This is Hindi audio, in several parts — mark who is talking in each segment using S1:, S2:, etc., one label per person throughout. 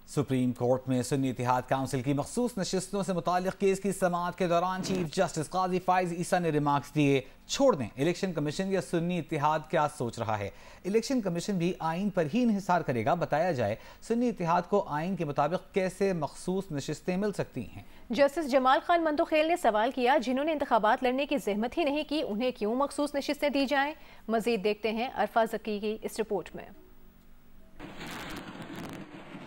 S1: सुप्रीम कोर्ट में सुन्नी इत्तेहाद काउंसिल की मखसूस नशिस्तों से मुताल्लिक केस की समाअत के दौरान चीफ जस्टिस काजी फाइज ईसा ने रिमार्क्स दिए। छोड़ दें, इलेक्शन कमीशन या सुन्नी इत्तेहाद क्या सोच रहा है। इलेक्शन कमीशन भी आइन पर ही इंहिसार करेगा। बताया जाए सुन्नी इत्तेहाद को आइन के मुताबिक कैसे मखसूस नशिस्तें मिल सकती हैं।
S2: जस्टिस जमाल खान मंदोखेल ने सवाल किया, जिन्होंने इंतखाबात लड़ने की जहमत ही नहीं की उन्हें क्यों मखसूस नशिस्तें दी जाएं। मजीद देखते हैं अरफा जकी की इस रिपोर्ट में।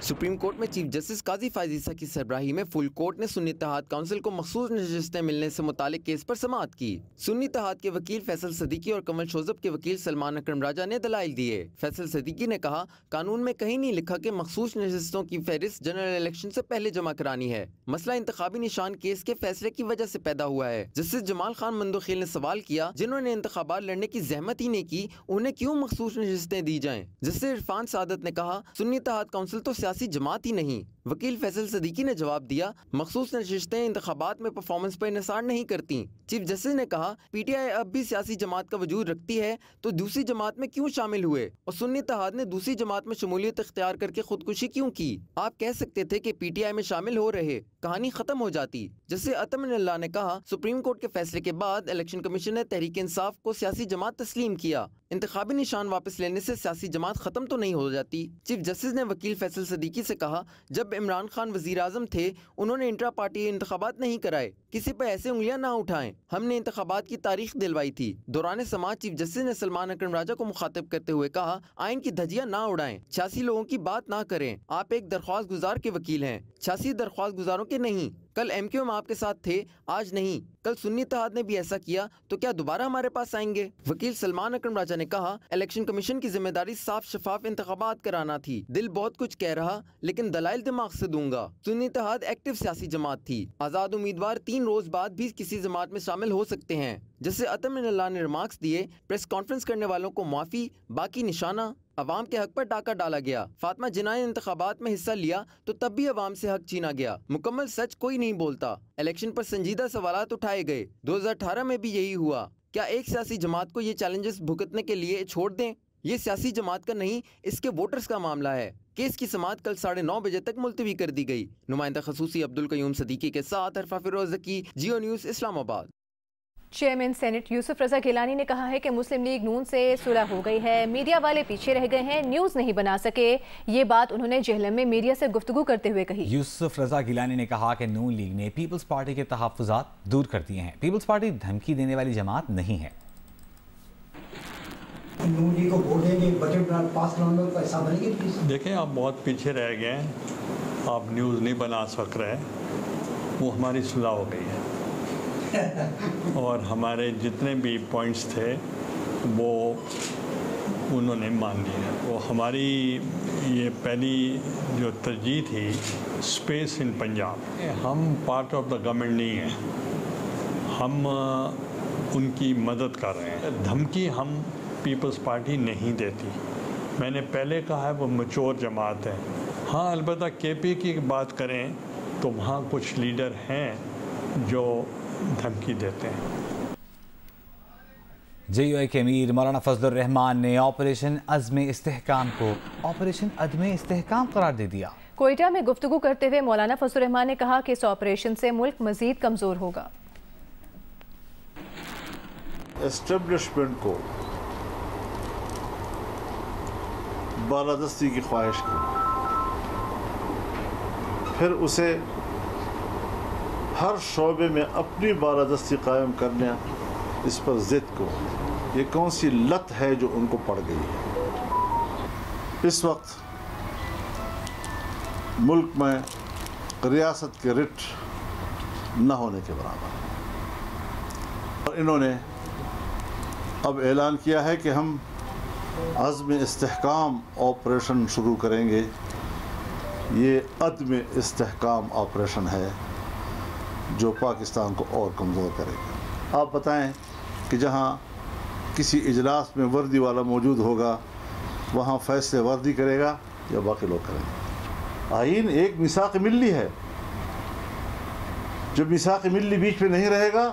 S3: सुप्रीम कोर्ट में चीफ जस्टिस काजी फाइज ईसा की सरबराही में फुल कोर्ट ने सुन्नी इत्तेहाद काउंसिल को मखसूस नशिस्तें मिलने से मुतालिक केस पर समाअत की। सुन्नी इत्तेहाद के वकील फैसल सदीकी और कमल शोजब के वकील सलमान अकरम राजा ने दलाइल दिए। फैसल सदीकी ने कहा, कानून में कहीं नहीं लिखा कि मखसूस नशिस्तों की फहरिस्त जनरल इलेक्शन से पहले जमा करानी है। मसला इंतखाबी निशान केस के फैसले की वजह से पैदा हुआ है। जस्टिस जमाल खान मंदोखेल ने सवाल किया, जिन्होंने इंतखाबात लड़ने की जहमत ही नहीं की उन्हें क्यों मखसूस नशिस्तें दी जाएं। जस्टिस इरफान सादत ने कहा, सुन्नी इत्तेहाद काउंसिल तो सियासी जमात ही नहीं। वकील फैसल सदीकी ने जवाब दिया, मखसूस नशिस्तें इंतखाबात में परफॉर्मेंस पर इंहिसार नहीं करती। चीफ जस्टिस ने कहा, पीटीआई अब भी सियासी जमात का वजूद रखती है तो दूसरी जमात में क्यों शामिल हुए और सुन्नी इत्तेहाद ने दूसरी जमात में शमूलियत इख्तियार करके खुदकुशी क्यों की। आप कह सकते थे कि पीटीआई में शामिल हो रहे, कहानी खत्म हो जाती। जस्टिस अतमिनुल्लाह ने कहा, सुप्रीम कोर्ट के फैसले के बाद इलेक्शन कमीशन ने तहरीक इंसाफ को सियासी जमात तस्लीम किया। इंतखाबी निशान वापस लेने से सियासी जमात खत्म तो नहीं हो जाती। चीफ जस्टिस ने वकील फैसल सदीकी से कहा, जब इमरान खान वजीर आजम थे उन्होंने इंट्रा पार्टी इंतखाबात नहीं कराए, किसी पर ऐसे उंगलियां ना उठाएं। हमने इंतखाबात की तारीख दिलवाई थी। दौरान समाअत चीफ जस्टिस ने सलमान अकरम राजा को मुखातिब करते हुए कहा, आइन की धज्जियां ना उड़ाएं, 86 लोगों की बात ना करें। आप एक दरख्वास्त गुजार के वकील हैं, 86 दरख्वास्त गुजारों के नहीं। कल एमक्यूएम आपके साथ थे, आज नहीं। कल सुन्नी इत्तेहाद ने भी ऐसा किया तो क्या दोबारा हमारे पास आएंगे। वकील सलमान अकरम राजा ने कहा, इलेक्शन कमीशन की जिम्मेदारी साफ शफाफ इंतखाबात कराना थी। दिल बहुत कुछ कह रहा लेकिन दलाइल दिमाग से दूंगा। सुन्नी इत्तेहाद एक्टिव सियासी जमात थी। आजाद उम्मीदवार 3 रोज बाद भी किसी जमात में शामिल हो सकते हैं। जैसे अतमिनुल्लाह ने रिमार्क्स दिए, प्रेस कॉन्फ्रेंस करने वालों को माफी, बाकी निशाना। अवाम के हक पर डाका डाला गया। फातिमा जिन्ना ने इंतखाबात में हिस्सा लिया तो तब भी अवाम से हक छीना गया। मुकम्मल सच कोई नहीं बोलता। इलेक्शन पर संजीदा सवालात उठाए गए। 2018 में भी यही हुआ। क्या एक सियासी जमात को ये चैलेंजेस भुगतने के लिए छोड़ दें? ये सियासी जमात का नहीं, इसके वोटर्स का मामला है। केस की समाअत कल 9:30 बजे तक मुलतवी कर दी गई। नुमाइंदा खसूसी अब्दुल कयूम सदीकी के साथ अरफा फिरोज की, Geo News, Islamabad.
S2: Chairman senate Yousuf Raza Gilani ने कहा है कि मुस्लिम लीग नून से सुलह हो गई है, मीडिया वाले पीछे रह गए हैं, न्यूज़ नहीं बना सके। ये बात उन्होंने जेहलम में मीडिया से गुफ्तगू करते हुए कही।
S1: यूसुफ रजा गिलानी ने कहा कि नून लीग ने पीपल्स पार्टी के तहफ़्फ़ुज़ात दूर कर दिए हैं। पीपल्स पार्टी धमकी देने वाली जमात नहीं है।
S4: नून लीग को वोट देंगे, बजट पास कराने का हिसाब बनेगी।
S5: देखें, आप बहुत पीछे रह गए हैं, आप न्यूज़ नहीं बना सक रहे, वो हमारी सुलह हो गई है और हमारे जितने भी पॉइंट्स थे वो उन्होंने मान लिए। वो हमारी ये पहली जो तरजीह थी, स्पेस इन पंजाब। हम पार्ट ऑफ द गवर्नमेंट नहीं हैं, हम उनकी मदद कर रहे हैं। धमकी हम पीपल्स पार्टी नहीं देती। मैंने पहले कहा है वो मैच्योर जमात है। हाँ, अलबत्ता केपी की बात करें तो वहाँ कुछ लीडर हैं जो धमकी देते हैं।
S1: जेयूआई के अमीर मौलाना फजलुर रहमान ने ऑपरेशन अज़्म इस्तेहकाम को ऑपरेशन अदम इस्तेहकाम करार दे दिया।
S2: कोयटा में गुफ्तगू करते हुए मौलाना फजलुर रहमान ने कहा कि इस ऑपरेशन से मुल्क मजीद कमजोर होगा।
S6: एस्टेब्लिशमेंट को बालादस्ती की ख्वाहिश की, फिर उसे हर शोबे में अपनी बालादस्ती कायम करने, इस पर ज़िद को, ये कौन सी लत है जो उनको पड़ गई है। इस वक्त मुल्क में रियासत के रिट न होने के बराबर, और इन्होंने अब ऐलान किया है कि हम अज़्म इस्तेहकाम ऑपरेशन शुरू करेंगे। ये अदम इस्तेहकाम ऑपरेशन है जो पाकिस्तान को और कमज़ोर करेगा। आप बताएं कि जहां किसी इजलास में वर्दी वाला मौजूद होगा वहां फैसले वर्दी करेगा या बाकी लोग करेंगे। आइन एक मिसाक़ मिल्ली है, जब मिसाक़ मिल्ली बीच में नहीं रहेगा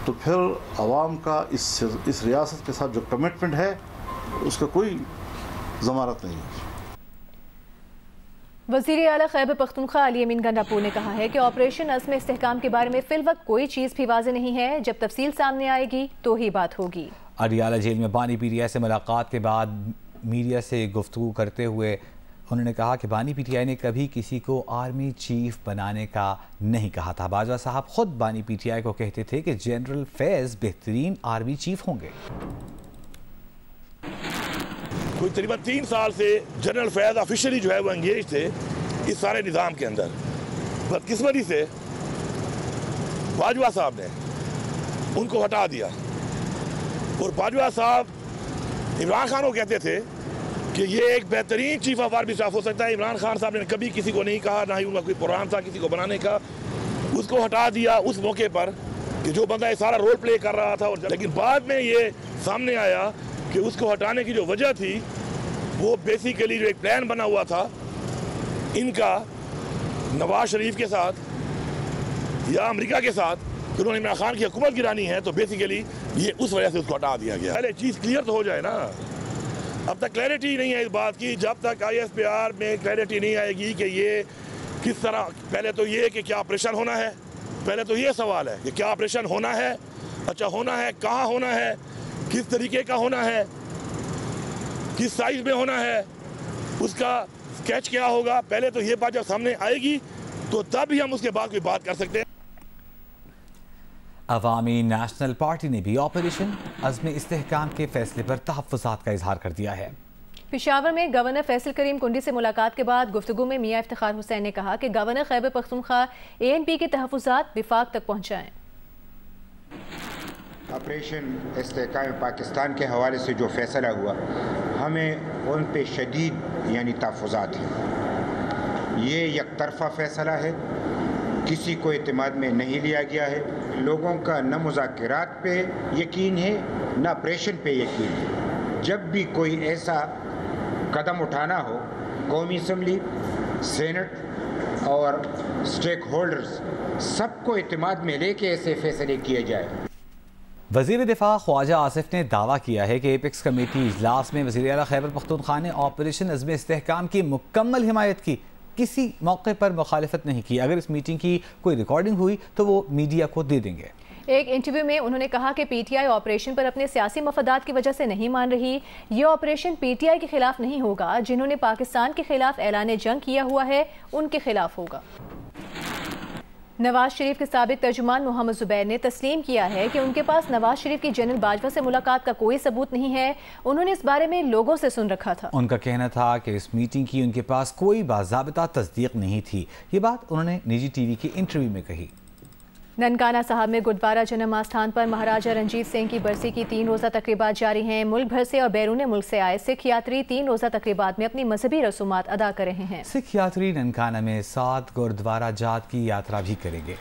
S6: तो फिर आवाम का इस रियासत के साथ जो कमिटमेंट है उसका कोई ज़मानत नहीं है।
S2: वज़ीर आला खैबर पख्तूनख्वा अली अमीन गंडापुर ने कहा है कि ऑपरेशन अज़्म इस्तेहकाम के बारे में फिलवक्त कोई चीज़ भी वाज़ेह नहीं है। जब तफसील सामने आएगी तो ही बात होगी।
S1: अडियाला जेल में बानी पीटीआई से मुलाकात के बाद मीडिया से गुफ्तगू करते हुए उन्होंने कहा कि बानी पीटीआई ने कभी किसी को आर्मी चीफ बनाने का नहीं कहा था। बाजवा साहब खुद बानी पीटीआई को कहते थे कि जनरल फैज़ बेहतरीन आर्मी चीफ होंगे।
S7: कोई तकरीबन 3 साल से जनरल फैज़ ऑफिशियली जो है वो एंगेज थे इस सारे निज़ाम के अंदर। बदकिस्मती से बाजवा साहब ने उनको हटा दिया और बाजवा साहब इमरान खान को कहते थे कि ये एक बेहतरीन चीफ ऑफ आर्मी स्टाफ हो सकता है। इमरान खान साहब ने कभी किसी को नहीं कहा, ना ही उनका कोई प्रोग्राम था किसी को बनाने का। उसको हटा दिया उस मौके पर कि जो बंदा ये सारा रोल प्ले कर रहा था। और लेकिन बाद में ये सामने आया कि उसको हटाने की जो वजह थी वो बेसिकली जो एक प्लान बना हुआ था इनका नवाज शरीफ के साथ या अमेरिका के साथ कि उन्होंने इमरान खान की हुकूमत गिरानी है, तो बेसिकली ये उस वजह से उसको हटा दिया गया। पहले चीज़ क्लियर तो हो जाए ना। अब तक क्लैरिटी नहीं है इस बात की। जब तक ISPR में क्लैरिटी नहीं आएगी कि ये किस तरह, पहले तो ये कि क्या ऑपरेशन होना है, पहले तो ये सवाल है कि क्या ऑपरेशन होना है, अच्छा होना है, कहाँ होना है, किस तरीके का होना है, किस साइज में होना है, उसका स्केच क्या होगा। पहले तो ये बात जब सामने आएगी तो तब ही हम उसके बाद कोई बात कर सकते हैं।
S1: अवामी नेशनल पार्टी ने भी ऑपरेशन अज़्म इस्तेहकाम के फैसले पर तहफ़्फ़ुज़ात का इजहार कर दिया है।
S2: पेशावर में गवर्नर फैसल करीम कुंडी से मुलाकात के बाद गुफ्तगू में मियां इफ्तिखार हुसैन ने कहा कि गवर्नर खैबर पख्तूनख्वा ANP के तहफ़्फ़ुज़ात विफाक तक पहुँचाएँ।
S8: ऑपरेशन इस्तेहकाम पाकिस्तान के हवाले से जो फैसला हुआ, हमें उन पे शदीद यानी तहफ़्फ़ुज़ात हैं। ये एक तरफ़ा फैसला है, किसी को एतमाद में नहीं लिया गया है। लोगों का न मुज़ाकरात पे यकीन है न ऑपरेशन पे यकीन है। जब भी कोई ऐसा कदम उठाना हो, कौमी असम्बली, सेनेट और स्टेक होल्डर्स सबको एतमाद में लेके ऐसे फैसले किए जाए।
S1: वज़ीर दिफा ख्वाजा आसिफ ने दावा किया है कि एपेक्स कमेटी इजलास में वज़ीर आला खैबर पख्तूनख्वा ने ऑपरेशन अज़्म इस्तेहकाम की मुकम्मल हिमायत की, किसी मौके पर मुखालिफत नहीं की। अगर इस मीटिंग की कोई रिकॉर्डिंग हुई तो वो मीडिया को दे देंगे।
S2: एक इंटरव्यू में उन्होंने कहा कि PTI ऑपरेशन पर अपने सियासी मफादात की वजह से नहीं मान रही। ये ऑपरेशन PTI के खिलाफ नहीं होगा, जिन्होंने पाकिस्तान के खिलाफ ऐलान जंग किया हुआ है उनके खिलाफ होगा। नवाज शरीफ के साबिक तर्जुमान मोहम्मद जुबैर ने तस्लीम किया है कि उनके पास नवाज शरीफ की जनरल बाजवा से मुलाकात का कोई सबूत नहीं है। उन्होंने इस बारे में लोगों से सुन रखा था।
S1: उनका कहना था कि इस मीटिंग की उनके पास कोई बाज़ाबिता तस्दीक नहीं थी। ये बात उन्होंने निजी TV के इंटरव्यू में कही।
S2: ननकाना साहब में गुरुद्वारा जन्म आस्थान पर महाराजा रंजीत सिंह की बरसी की 3 रोज़ा तकरीबात जारी हैं। मुल्क भर से और बैरून मुल्क से आए सिख यात्री 3 रोज़ा तकरीबात में अपनी मजहबी रसूमात अदा कर रहे हैं।
S1: सिख यात्री ननकाना में 7 गुरुद्वारा जात की यात्रा भी करेंगे।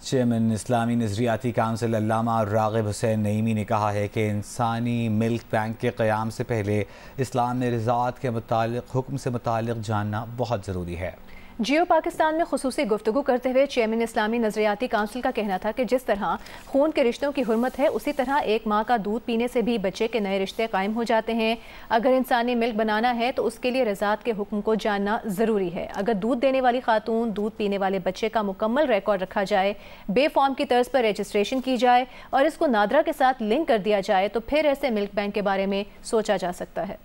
S1: चेयरमैन इस्लामी नज़रियाती काउंसिल अल्लामा राग़िब हुसैन नईमी ने कहा है कि इंसानी मिल्क बैंक के क़याम से पहले इस्लाम में रिज़ात के मुतालिक हुक्म से मुतालिक जानना बहुत ज़रूरी है।
S2: जियो पाकिस्तान में खुसूसी गुफ्तगू करते हुए चेयरमैन इस्लामी नज़रियाती काउंसिल का कहना था कि जिस तरह खून के रिश्तों की हुर्मत है, उसी तरह एक माँ का दूध पीने से भी बच्चे के नए रिश्ते कायम हो जाते हैं। अगर इंसानी मिल्क बनाना है तो उसके लिए रज़ात के हुक्म को जानना ज़रूरी है। अगर दूध देने वाली खातून, दूध पीने वाले बच्चे का मुकम्मल रिकॉर्ड रखा जाए, बेफॉर्म की तर्ज पर रजिस्ट्रेशन की जाए और इसको नादरा के साथ लिंक कर दिया जाए तो फिर ऐसे मिल्क बैंक के बारे में सोचा जा सकता है।